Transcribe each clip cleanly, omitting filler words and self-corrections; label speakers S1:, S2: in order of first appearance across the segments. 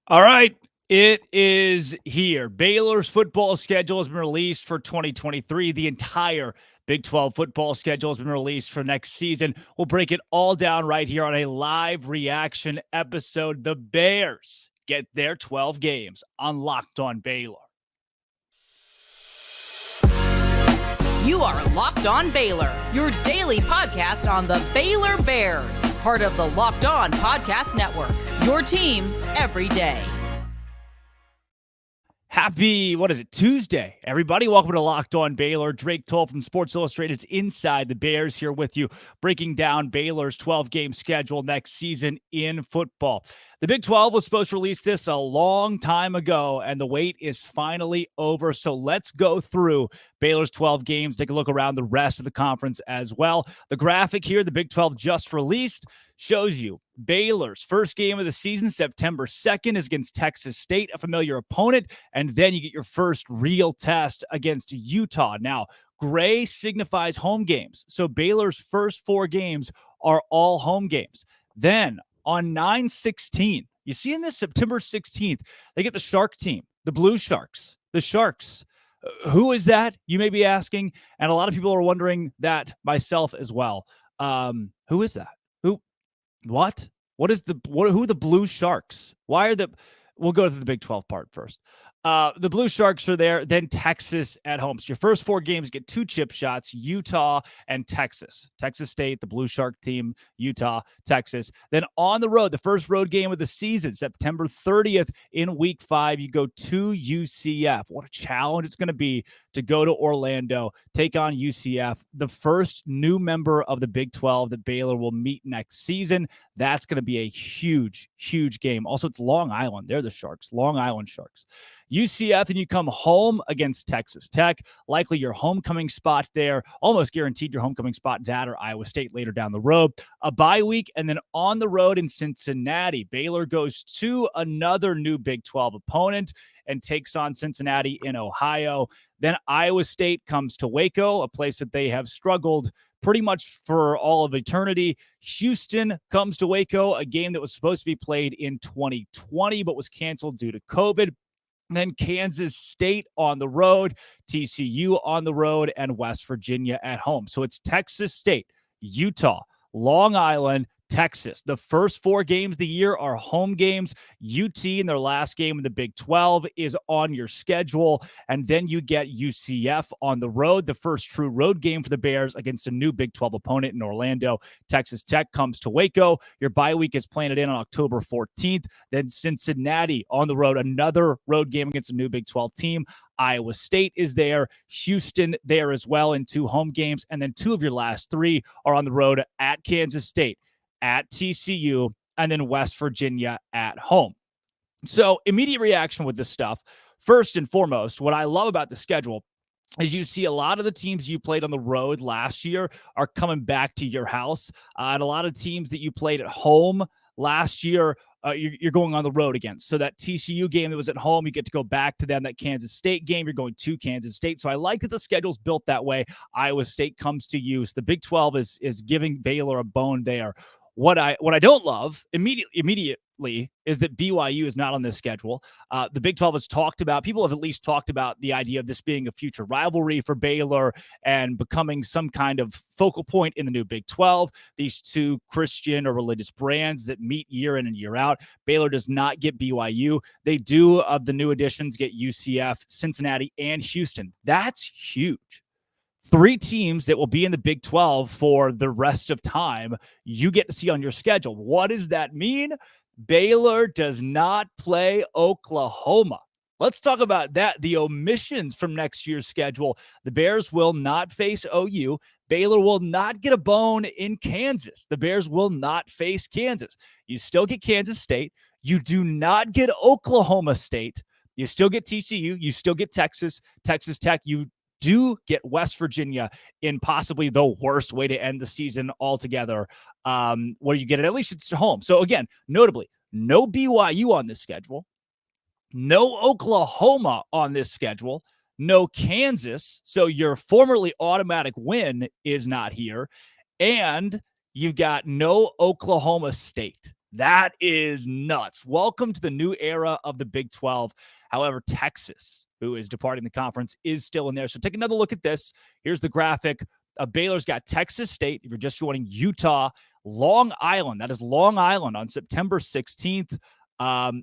S1: All right, it is here. Baylor's football schedule has been released for 2023. The entire Big 12 football schedule has been released for next season. We'll break it all down right here on a live reaction episode. The Bears get their 12 games on Locked on Baylor.
S2: You are Locked on Baylor, your daily podcast on the Baylor Bears, part of the Locked on Podcast Network, your team every day.
S1: Happy, Tuesday, everybody. Welcome to Locked on Baylor. Drake Toll from Sports Illustrated's Inside the Bears here with you, breaking down Baylor's 12-game schedule next season in football. The Big 12 was supposed to release this a long time ago, and the wait is finally over. So let's go through Baylor's 12 games, take a look around the rest of the conference as well. The graphic here, the Big 12 just released, shows you Baylor's first game of the season, September 2nd, is against Texas State, a familiar opponent, and then you get your first real test against Utah. Now, gray signifies home games, so Baylor's first 4 games are all home games. Then, on 9/16, you see in this September 16th, they get the Shark team, the Blue Sharks, the Sharks. Who is that, you may be asking? And a lot of people are wondering that, myself as well. Who is that? What? Who are the Blue Sharks? We'll go to the Big 12 part first. The Blue Sharks are there, then Texas at home. So your first 4 games get 2 chip shots, Utah and Texas. Texas State, the Blue Shark team, Utah, Texas. Then on the road, the first road game of the season, September 30th in week 5, you go to UCF. What a challenge it's going to be to go to Orlando, take on UCF, the first new member of the Big 12 that Baylor will meet next season. That's going to be a huge, huge game. Also, it's Long Island. They're the Sharks, Long Island Sharks. UCF, and you come home against Texas Tech. Likely your homecoming spot there. Almost guaranteed your homecoming spot, that or Iowa State later down the road. A bye week, and then on the road in Cincinnati. Baylor goes to another new Big 12 opponent and takes on Cincinnati in Ohio. Then Iowa State comes to Waco, a place that they have struggled pretty much for all of eternity. Houston comes to Waco, a game that was supposed to be played in 2020 but was canceled due to COVID. And then Kansas State on the road, TCU on the road, and West Virginia at home. So it's Texas State, Utah, Long Island, Texas. The first 4 games of the year are home games. UT in their last game in the Big 12 is on your schedule. And then you get UCF on the road, the first true road game for the Bears against a new Big 12 opponent in Orlando. Texas Tech comes to Waco. Your bye week is planted in on October 14th. Then Cincinnati on the road, another road game against a new Big 12 team. Iowa State is there, Houston there as well in 2 home games. And then 2 of your last 3 are on the road at Kansas State, at TCU, and then West Virginia at home. So immediate reaction with this stuff. First and foremost, what I love about the schedule is you see a lot of the teams you played on the road last year are coming back to your house. And a lot of teams that you played at home last year, you're going on the road again. So that TCU game that was at home, you get to go back to them. That Kansas State game, you're going to Kansas State. So I like that the schedule's built that way. Iowa State comes to you. So the Big 12 is giving Baylor a bone there. What I don't love immediately is that BYU is not on this schedule. The Big 12 has talked about, people have at least talked about the idea of this being a future rivalry for Baylor and becoming some kind of focal point in the new Big 12. These 2 Christian or religious brands that meet year in and year out. Baylor does not get BYU. They do, of the new additions, get UCF, Cincinnati, and Houston. That's huge. 3 teams that will be in the Big 12 for the rest of time, you get to see on your schedule. What does that mean? Baylor does not play Oklahoma. Let's talk about that. The omissions from next year's schedule. The Bears will not face OU. Baylor will not get a bone in Kansas. The Bears will not face Kansas. You still get Kansas State. You do not get Oklahoma State. You still get TCU. You still get Texas, Texas Tech. You do get West Virginia in possibly the worst way to end the season altogether, where you get it. At least it's home. So again, notably, no BYU on this schedule, no Oklahoma on this schedule, no Kansas. So your formerly automatic win is not here. And you've got no Oklahoma State. That is nuts. Welcome to the new era of the Big 12. However, Texas, who is departing the conference, is still in there. So take another look at this. Here's the graphic. Baylor's got Texas State. If you're just joining, Utah, Long Island. That is Long Island on September 16th.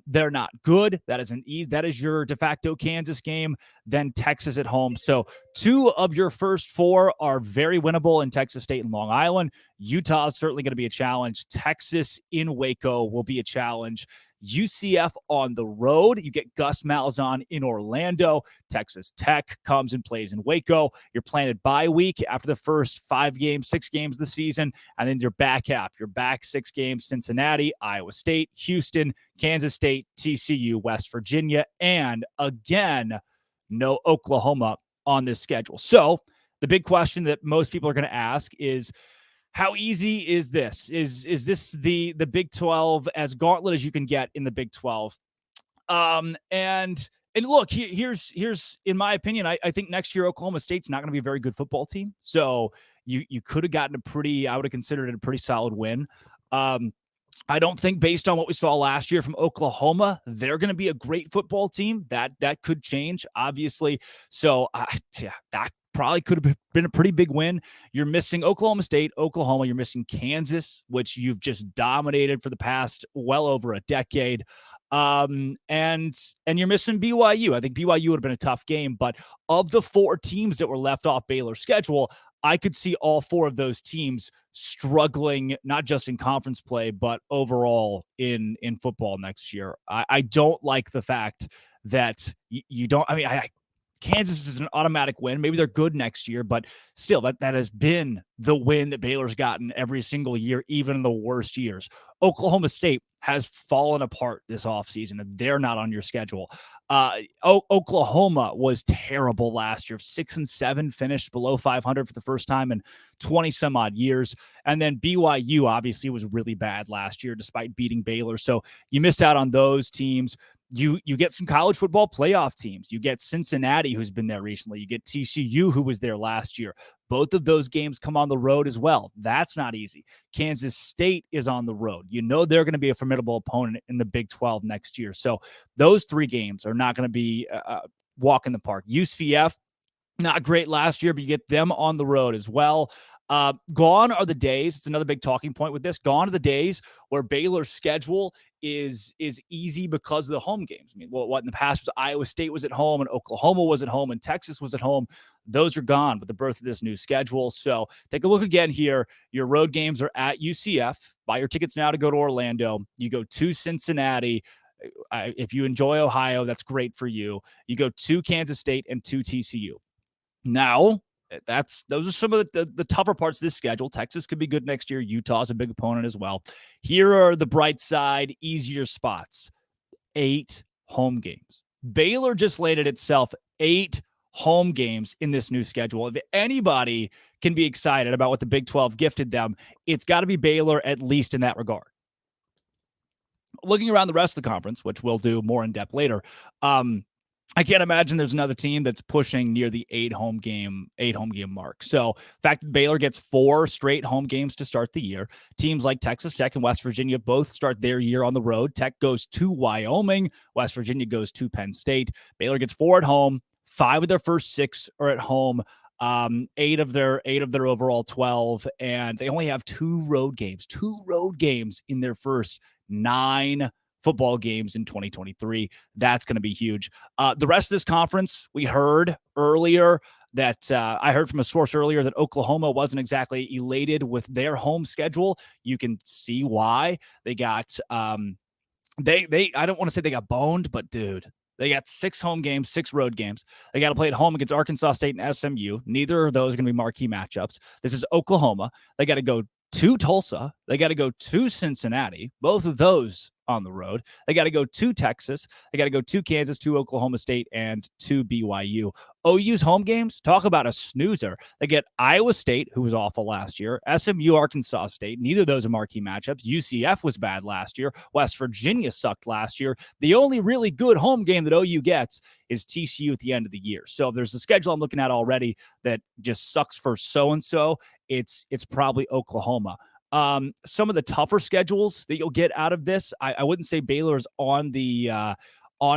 S1: They're not good. That is your de facto Kansas game. Then Texas at home. So 2 of your first 4 are very winnable in Texas State and Long Island. Utah is certainly going to be a challenge. Texas in Waco will be a challenge. UCF on the road. You get Gus Malzahn in Orlando. Texas Tech comes and plays in Waco. You're playing at bye week after the first 6 games of the season. And then your back half. You're back 6 games, Cincinnati, Iowa State, Houston, Kansas State, TCU, West Virginia, and again, no Oklahoma on this schedule. So the big question that most people are going to ask is, how easy is this? Is this the Big 12 as gauntlet as you can get in the Big 12? And look, here's in my opinion, I think next year Oklahoma State's not going to be a very good football team. So you could have gotten I would have considered it a pretty solid win. I don't think, based on what we saw last year from Oklahoma, they're going to be a great football team. That could change, obviously. So that probably could have been a pretty big win. You're missing Oklahoma State, Oklahoma. You're missing Kansas, which you've just dominated for the past well over a decade. And you're missing BYU. I think BYU would have been a tough game, but of the 4 teams that were left off Baylor's schedule, I could see all 4 of those teams struggling, not just in conference play, but overall in football next year. I don't like the fact that you don't. I mean, Kansas is an automatic win. Maybe they're good next year, but still, that has been the win that Baylor's gotten every single year, even in the worst years. Oklahoma State has fallen apart this offseason, and they're not on your schedule. Oklahoma was terrible last year. 6-7, finished below 500 for the first time in 20 some odd years. And then BYU obviously was really bad last year, despite beating Baylor. So you miss out on those teams. You get some college football playoff teams. You get Cincinnati, who's been there recently. You get TCU, who was there last year. Both of those games come on the road as well. That's not easy. Kansas State is on the road. You know they're going to be a formidable opponent in the Big 12 next year. So those 3 games are not going to be walk in the park. UCF, not great last year, but you get them on the road as well. Gone are the days. It's another big talking point with this. Gone are the days where Baylor's schedule is easy because of the home games. I mean, what in the past was Iowa State was at home and Oklahoma was at home and Texas was at home. Those are gone with the birth of this new schedule. So take a look again here. Your road games are at UCF. Buy your tickets now to go to Orlando. You go to Cincinnati. If you enjoy Ohio, that's great for you. You go to Kansas State and to TCU. Now, those are some of the tougher parts of this schedule. Texas could be good next year. Utah's a big opponent as well. Here are the bright side, easier spots. 8 home games. Baylor just landed itself 8 home games in this new schedule. If anybody can be excited about what the Big 12 gifted them, it's got to be Baylor, at least in that regard. Looking around the rest of the conference, which we'll do more in depth later, I can't imagine there's another team that's pushing near the 8 home game mark. So the fact that Baylor gets 4 straight home games to start the year, teams like Texas Tech and West Virginia both start their year on the road. Tech goes to Wyoming. West Virginia goes to Penn State. Baylor gets 4 at home. 5 of their first 6 are at home. 8 of their overall 12, and they only have 2 road games in their first 9 football games in 2023. That's going to be huge. The rest of this conference, we heard earlier that I heard from a source earlier that Oklahoma wasn't exactly elated with their home schedule. You can see why. They got they I don't want to say they got boned, but dude, they got 6 home games, 6 road games. They got to play at home against Arkansas State and SMU. Neither of those are going to be marquee matchups. This is Oklahoma. They got to go to Tulsa. They got to go to Cincinnati. Both of those on the road. They got to go to Texas. They got to go to Kansas, to Oklahoma State, and to BYU. OU's home games, talk about a snoozer. They get Iowa State, who was awful last year, SMU, Arkansas State. Neither of those are marquee matchups. UCF was bad last year. West Virginia sucked last year. The only really good home game that OU gets is TCU at the end of the year. So there's a schedule I'm looking at already that just sucks for so-and-so. It's probably Oklahoma. Some of the tougher schedules that you'll get out of this, I wouldn't say Baylor is on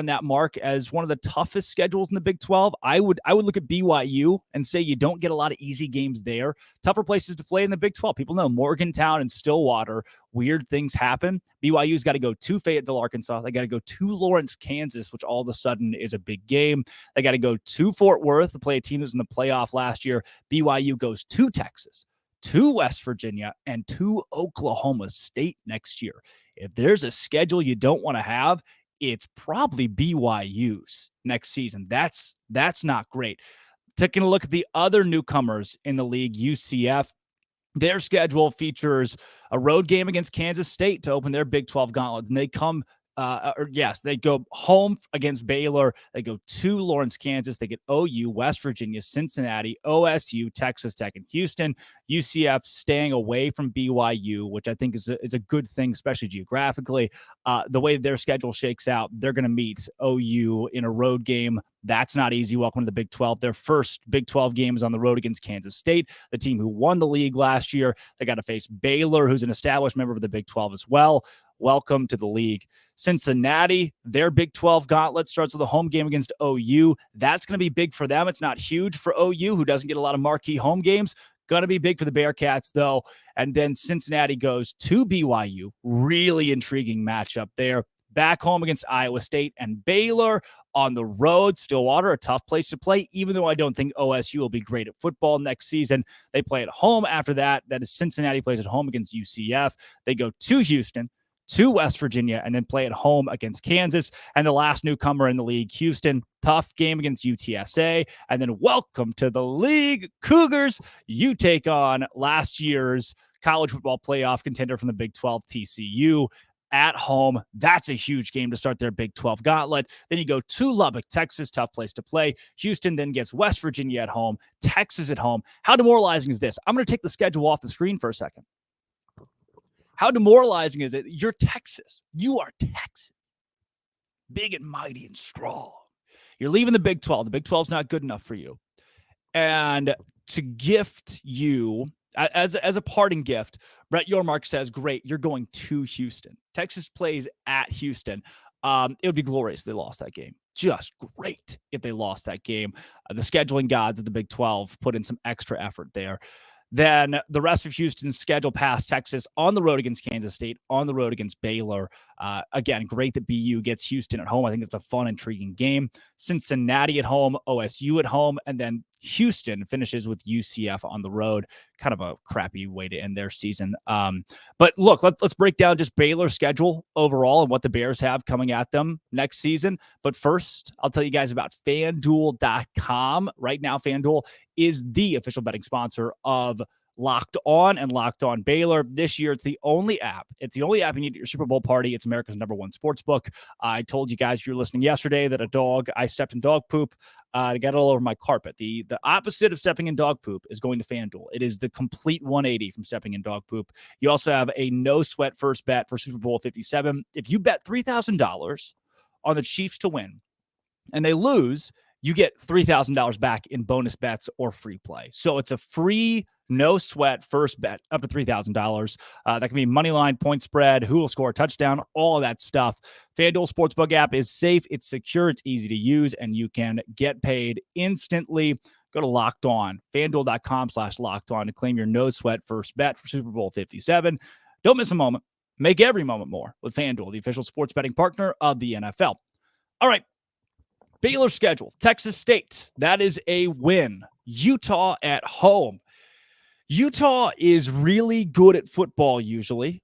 S1: that mark as one of the toughest schedules in the Big 12. I would look at BYU and say you don't get a lot of easy games there. Tougher places to play in the Big 12. People know Morgantown and Stillwater, weird things happen. BYU's got to go to Fayetteville, Arkansas. They got to go to Lawrence, Kansas, which all of a sudden is a big game. They got to go to Fort Worth to play a team that was in the playoff last year. BYU goes to Texas, to West Virginia, and to Oklahoma State next year. If there's a schedule you don't want to have, it's probably BYU's next season. That's not great. Taking a look at the other newcomers in the league, UCF, their schedule features a road game against Kansas State to open their Big 12 gauntlet. And they come they go home against Baylor. They go to Lawrence, Kansas. They get OU, West Virginia, Cincinnati, OSU, Texas Tech, and Houston. UCF staying away from BYU, which I think is a good thing, especially geographically. The way their schedule shakes out, they're going to meet OU in a road game. That's not easy. Welcome to the Big 12. Their first Big 12 game is on the road against Kansas State, the team who won the league last year. They got to face Baylor, who's an established member of the Big 12 as well. Welcome to the league. Cincinnati, their Big 12 gauntlet starts with a home game against OU. That's going to be big for them. It's not huge for OU, who doesn't get a lot of marquee home games. Going to be big for the Bearcats, though. And then Cincinnati goes to BYU. Really intriguing matchup there. Back home against Iowa State and Baylor. On the road, Stillwater, a tough place to play, even though I don't think OSU will be great at football next season. They play at home after that. That is Cincinnati plays at home against UCF. They go to Houston, to West Virginia, and then play at home against Kansas. And the last newcomer in the league, Houston, tough game against UTSA. And then welcome to the league, Cougars. You take on last year's college football playoff contender from the Big 12, TCU. At home. That's a huge game to start their Big 12 gauntlet. Then you go to Lubbock, Texas, tough place to play. Houston then gets West Virginia at home, Texas at home. How demoralizing is this? I'm going to take the schedule off the screen for a second. How demoralizing is it? You're Texas. You are Texas. Big and mighty and strong. You're leaving the Big 12. The Big 12 is not good enough for you. And to gift you, as a parting gift, Brett Yormark says, great, you're going to Houston. Texas plays at Houston. It would be glorious if they lost that game. Just great if they lost that game. The scheduling gods of the Big 12 put in some extra effort there. Then the rest of Houston's schedule past Texas, on the road against Kansas State, on the road against Baylor. Again, great that BU gets Houston at home. I think it's a fun, intriguing game. Cincinnati at home, OSU at home, and then Houston finishes with UCF on the road. Kind of a crappy way to end their season. But look, let's break down just Baylor's schedule overall and what the Bears have coming at them next season. But first, I'll tell you guys about FanDuel.com. Right now, FanDuel is the official betting sponsor of Locked On and Locked On Baylor. This year, it's the only app. It's the only app you need at your Super Bowl party. It's America's #1 sports book. I told you guys, if you were listening yesterday, that I stepped in dog poop. I got it all over my carpet. The opposite of stepping in dog poop is going to FanDuel. It is the complete 180 from stepping in dog poop. You also have a no-sweat first bet for Super Bowl 57. If you bet $3,000 on the Chiefs to win and they lose, you get $3,000 back in bonus bets or free play. So it's a free, no sweat first bet up to $3,000. That can be money line, point spread, who will score a touchdown, all of that stuff. FanDuel Sportsbook app is safe, it's secure, it's easy to use, and you can get paid instantly. Go to Locked On, FanDuel.com/Locked On to claim your no sweat first bet for Super Bowl 57. Don't miss a moment. Make every moment more with FanDuel, the official sports betting partner of the NFL. All right. Baylor schedule, Texas State, that is a win. Utah at home. Utah is really good at football usually,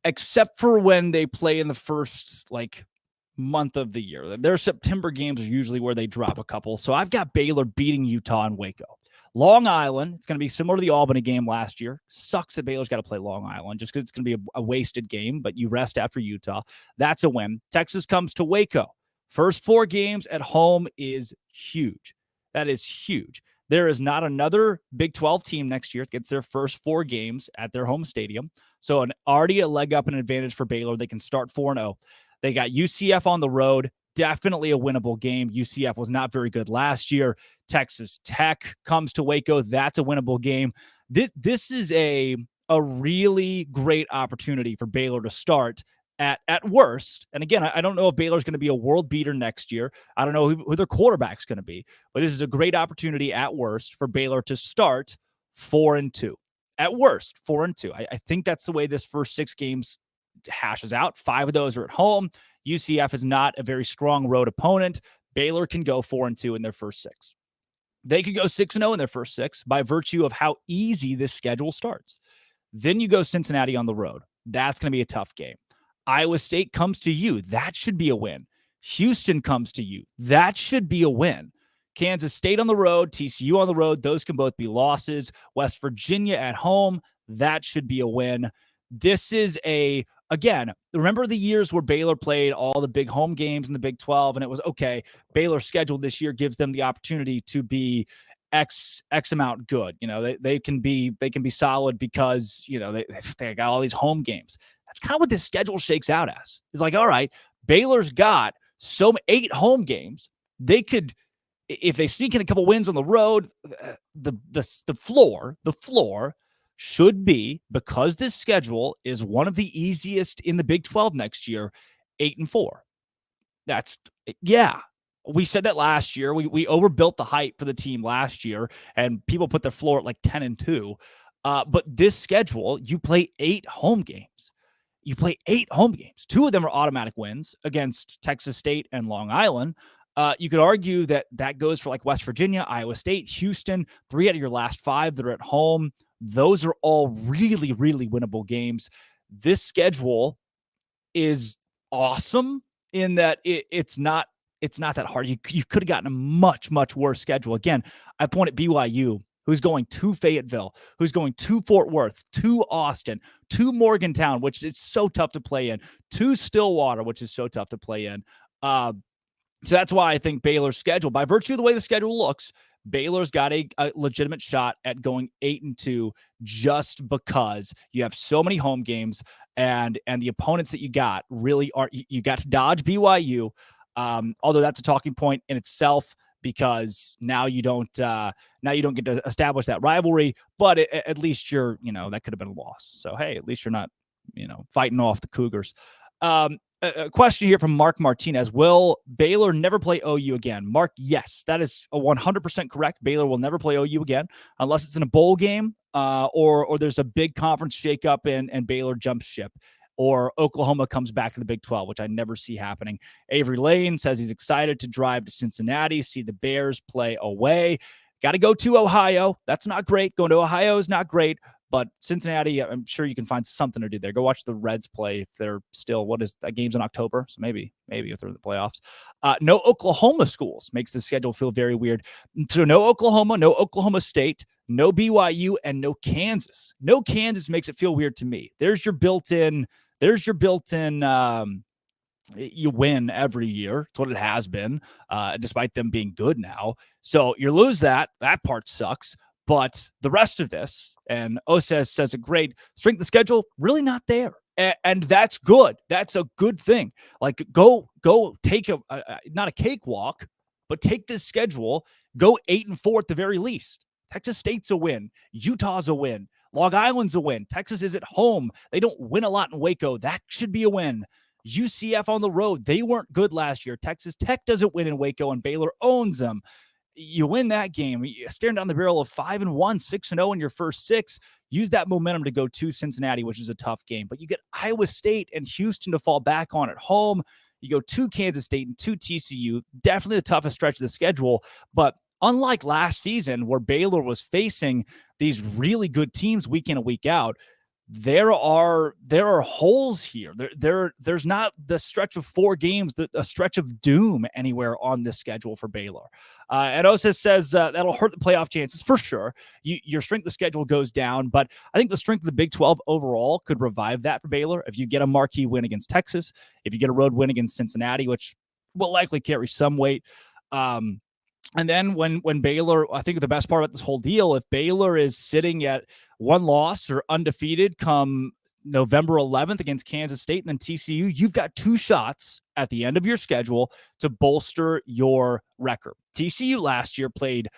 S1: except for when they play in the first month of the year. Their September games are usually where they drop a couple. So I've got Baylor beating Utah and Waco. Long Island, it's going to be similar to the Albany game last year. Sucks that Baylor's got to play Long Island just because it's going to be a wasted game, but you rest after Utah. That's a win. Texas comes to Waco. First 4 games at home is huge. That is huge. There is not another Big 12 team next year that gets their first 4 games at their home stadium. So already a leg up and advantage for Baylor. They can start 4-0. They got UCF on the road. Definitely a winnable game. UCF was not very good last year. Texas Tech comes to Waco. That's a winnable game. This is a really great opportunity for Baylor to start at worst. And again, I don't know if Baylor's going to be a world beater next year. I don't know who their quarterback's going to be, but this is a great opportunity at worst for Baylor to start 4-2. At worst, 4-2. I think that's the way this first 6 games hashes out. 5 of those are at home. UCF is not a very strong road opponent. Baylor can go 4-2 in their first 6. They could go 6-0 in their first 6 by virtue of how easy this schedule starts. Then you go Cincinnati on the road. That's going to be a tough game. Iowa State comes to you. That should be a win. Houston comes to you. That should be a win. Kansas State on the road, TCU on the road. Those can both be losses. West Virginia at home. That should be a win. This is again, remember the years where Baylor played all the big home games in the Big 12, and it was, okay, Baylor's schedule this year gives them the opportunity to be X amount good. They can be solid because, they got all these home games. That's kind of what this schedule shakes out as. It's like, all right, Baylor's got 8 home games. They could, if they sneak in a couple wins on the road, the floor should be, because this schedule is one of the easiest in the Big 12 next year, 8-4. We said that last year. We overbuilt the hype for the team last year, and people put their floor at like 10-2. But this schedule, you play 8 home games. 2 of them are automatic wins against Texas State and Long Island. You could argue that goes for like West Virginia, Iowa State, Houston. 3 out of your last 5 that are at home. Those are all really, really winnable games. This schedule is awesome in that it's not that hard. You could have gotten a much, much worse schedule. Again, I point at BYU, who's going to Fayetteville, who's going to Fort Worth, to Austin, to Morgantown, which is so tough to play in, to Stillwater, which is so tough to play in. So that's why I think Baylor's schedule, by virtue of the way the schedule looks, Baylor's got a legitimate shot at going 8-2 just because you have so many home games and the opponents that you got really are, you got to dodge BYU. Although that's a talking point in itself, because now you don't get to establish that rivalry, but at least you're, that could have been a loss. So, hey, at least you're not, fighting off the Cougars. A question here from Mark Martinez. Will Baylor never play OU again? Mark, yes, that is 100% correct. Baylor will never play OU again unless it's in a bowl game or there's a big conference shakeup and Baylor jumps ship, or Oklahoma comes back to the Big 12, which I never see happening. Avery Lane says he's excited to drive to Cincinnati, see the Bears play away. Got to go to Ohio. That's not great. Going to Ohio is not great. But Cincinnati, I'm sure you can find something to do there. Go watch the Reds play if they're still, that game's in October. So maybe if they're in the playoffs. No Oklahoma schools makes the schedule feel very weird. So no Oklahoma, no Oklahoma State, no BYU, and no Kansas. No Kansas makes it feel weird to me. There's your built-in, you win every year. It's what it has been, despite them being good now. So you lose that. That part sucks. But the rest of this, and Oses says a great strength of schedule, really not there. And that's good. That's a good thing. Like, go take not a cakewalk, but take this schedule, go 8-4 at the very least. Texas State's a win. Utah's a win. Long Island's a win. Texas is at home. They don't win a lot in Waco. That should be a win. UCF on the road. They weren't good last year. Texas Tech doesn't win in Waco, and Baylor owns them. You win that game, you're staring down the barrel of 5-1, 6-0 in your first 6. Use that momentum to go to Cincinnati, which is a tough game. But you get Iowa State and Houston to fall back on at home. You go to Kansas State and to TCU. Definitely the toughest stretch of the schedule. But unlike last season, where Baylor was facing these really good teams week in and week out, there are holes here. There's not the stretch of 4 games, a stretch of doom anywhere on this schedule for Baylor. And Osis says that'll hurt the playoff chances for sure. Your strength of schedule goes down, but I think the strength of the Big 12 overall could revive that for Baylor. If you get a marquee win against Texas, if you get a road win against Cincinnati, which will likely carry some weight. And then when Baylor, I think the best part about this whole deal, if Baylor is sitting at 1 loss or undefeated come November 11th against Kansas State and then TCU, you've got 2 shots at the end of your schedule to bolster your record. TCU last year played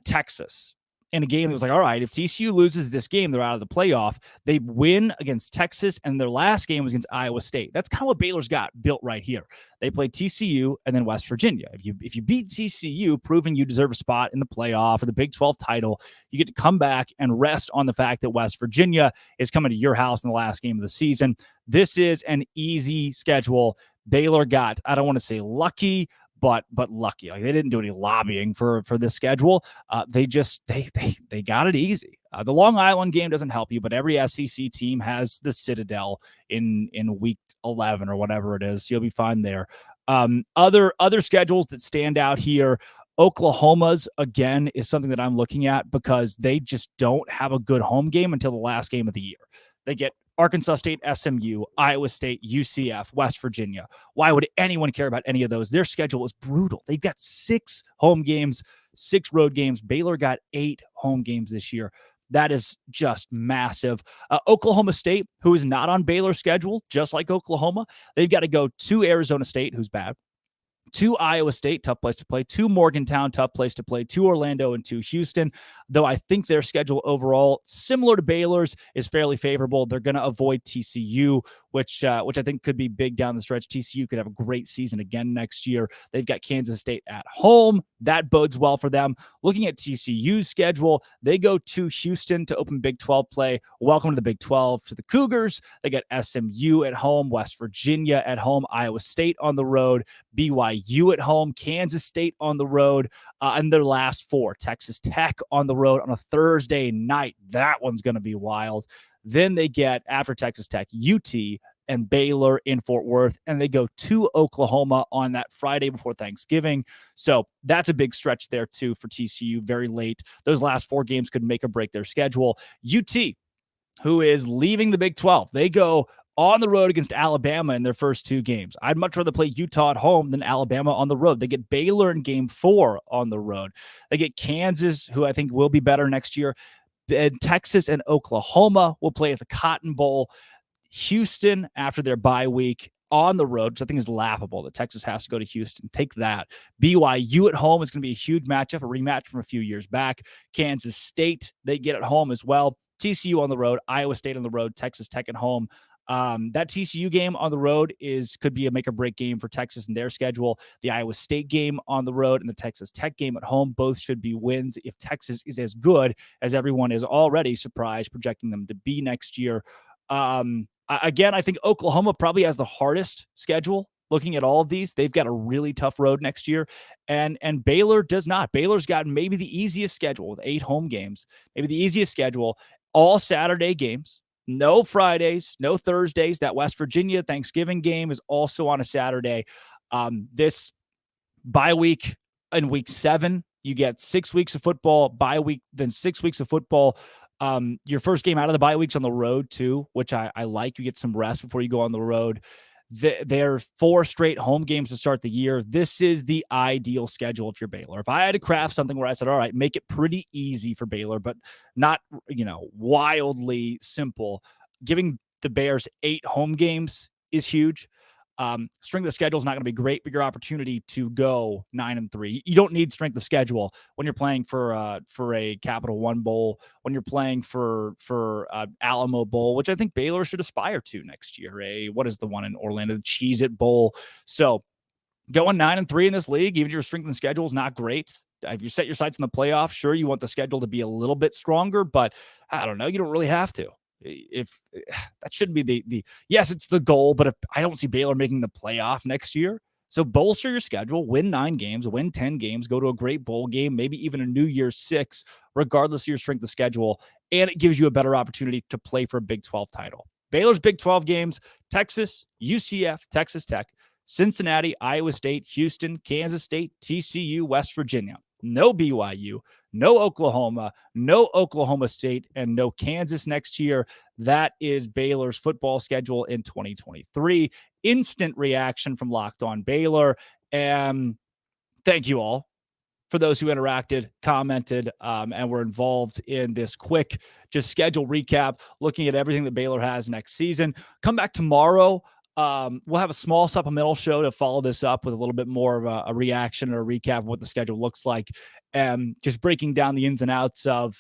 S1: Texas in a game that was like, all right, if TCU loses this game, they're out of the playoff. They win against Texas, and their last game was against Iowa State. That's kind of what Baylor's got built right here. They played TCU and then West Virginia. If you beat TCU, proving you deserve a spot in the playoff or the Big 12 title, you get to come back and rest on the fact that West Virginia is coming to your house in the last game of the season. This is an easy schedule. Baylor got, I don't want to say lucky, but lucky. Like, they didn't do any lobbying for this schedule. They got it easy. The Long Island game doesn't help you, but every SEC team has the Citadel in week 11 or whatever it is. So you'll be fine there. Other schedules that stand out here. Oklahoma's, again, is something that I'm looking at because they just don't have a good home game until the last game of the year. They get Arkansas State, SMU, Iowa State, UCF, West Virginia. Why would anyone care about any of those? Their schedule is brutal. They've got 6 home games, 6 road games. Baylor got 8 home games this year. That is just massive. Oklahoma State, who is not on Baylor's schedule, just like Oklahoma, they've got to go to Arizona State, who's bad, to Iowa State, tough place to play, to Morgantown, tough place to play, to Orlando, and to Houston. Though I think their schedule overall, similar to Baylor's, is fairly favorable. They're going to avoid TCU, which I think could be big down the stretch. TCU could have a great season again next year. They've got Kansas State at home. That bodes well for them. Looking at TCU's schedule, they go to Houston to open Big 12 play. Welcome to the Big 12 to the Cougars. They get SMU at home, West Virginia at home, Iowa State on the road, BYU at home, Kansas State on the road, and their last 4, Texas Tech on the road on a Thursday night. That one's going to be wild. Then they get, after Texas Tech, UT and Baylor in Fort Worth, and they go to Oklahoma on that Friday before Thanksgiving. So that's a big stretch there, too, for TCU, very late. Those last 4 games could make or break their schedule. UT, who is leaving the Big 12, they go on the road against Alabama in their first 2 games. I'd much rather play Utah at home than Alabama on the road. They get Baylor in game 4 on the road. They get Kansas, who I think will be better next year. And Texas and Oklahoma will play at the Cotton Bowl. Houston, after their bye week, on the road, which I think is laughable that Texas has to go to Houston. Take that. BYU at home is going to be a huge matchup, a rematch from a few years back. Kansas State, they get at home as well. TCU on the road, Iowa State on the road, Texas Tech at home. That TCU game on the road could be a make or break game for Texas and their schedule. The Iowa State game on the road and the Texas Tech game at home, both should be wins if Texas is as good as everyone is already surprised projecting them to be next year. Again, I think Oklahoma probably has the hardest schedule. Looking at all of these, they've got a really tough road next year, and Baylor does not. Baylor's got maybe the easiest schedule with 8 home games, maybe the easiest schedule, all Saturday games. No Fridays, no Thursdays. That West Virginia Thanksgiving game is also on a Saturday. This bye week in week 7, you get 6 weeks of football, bye week, then 6 weeks of football. Your first game out of the bye week's on the road too, which I like. You get some rest before you go on the road. There are 4 straight home games to start the year. This is the ideal schedule if you're Baylor. If I had to craft something where I said, all right, make it pretty easy for Baylor, but not, wildly simple, giving the Bears 8 home games is huge. Strength of schedule is not going to be great, but your opportunity to go 9-3. You don't need strength of schedule when you're playing for a Capital One Bowl, when you're playing for Alamo Bowl, which I think Baylor should aspire to next year. What is the one in Orlando? The Cheez-It Bowl. So going 9-3 in this league, even if your strength of schedule is not great. If you set your sights in the playoffs, sure, you want the schedule to be a little bit stronger, but I don't know. You don't really have to. If that shouldn't be the yes, it's the goal, but if I don't see Baylor making the playoff next year, so bolster your schedule, win 9 games, win 10 games, go to a great bowl game, maybe even a New Year's 6, regardless of your strength of schedule, and it gives you a better opportunity to play for a Big 12 title. Baylor's Big 12 games: Texas, UCF, Texas Tech, Cincinnati, Iowa State, Houston, Kansas State, TCU, West Virginia. No BYU, no Oklahoma, no Oklahoma State, and no Kansas next year. That is Baylor's football schedule in 2023. Instant reaction from Locked On Baylor. And thank you all for those who interacted, commented, and were involved in this quick just schedule recap, looking at everything that Baylor has next season. Come back tomorrow. We'll have a small supplemental show to follow this up with a little bit more of a reaction or a recap of what the schedule looks like, and just breaking down the ins and outs of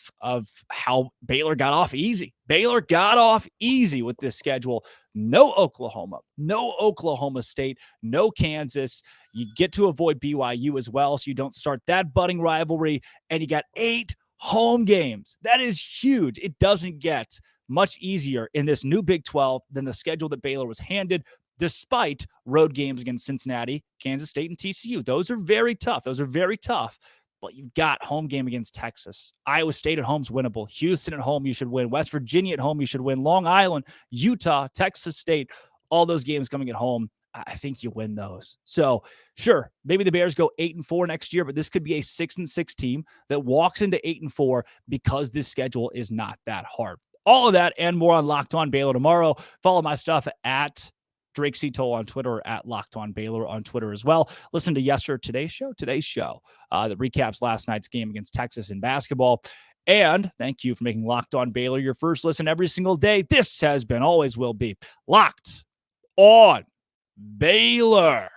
S1: how Baylor got off easy. Baylor got off easy with this schedule. No Oklahoma State, no Kansas. You get to avoid BYU as well, so you don't start that budding rivalry, and you got 8 home games. That is huge. It doesn't get much easier in this new Big 12 than the schedule that Baylor was handed, despite road games against Cincinnati, Kansas State, and TCU. Those are very tough. But you've got home game against Texas. Iowa State at home is winnable. Houston at home, you should win. West Virginia at home, you should win. Long Island, Utah, Texas State, all those games coming at home. I think you win those. So sure, maybe the Bears go 8-4 next year, but this could be a 6-6 team that walks into 8-4 because this schedule is not that hard. All of that and more on Locked On Baylor tomorrow. Follow my stuff at Drake Cetol on Twitter, or at Locked On Baylor on Twitter as well. Listen to today's show that recaps last night's game against Texas in basketball. And thank you for making Locked On Baylor your first listen every single day. This has been, always will be, Locked On Baylor.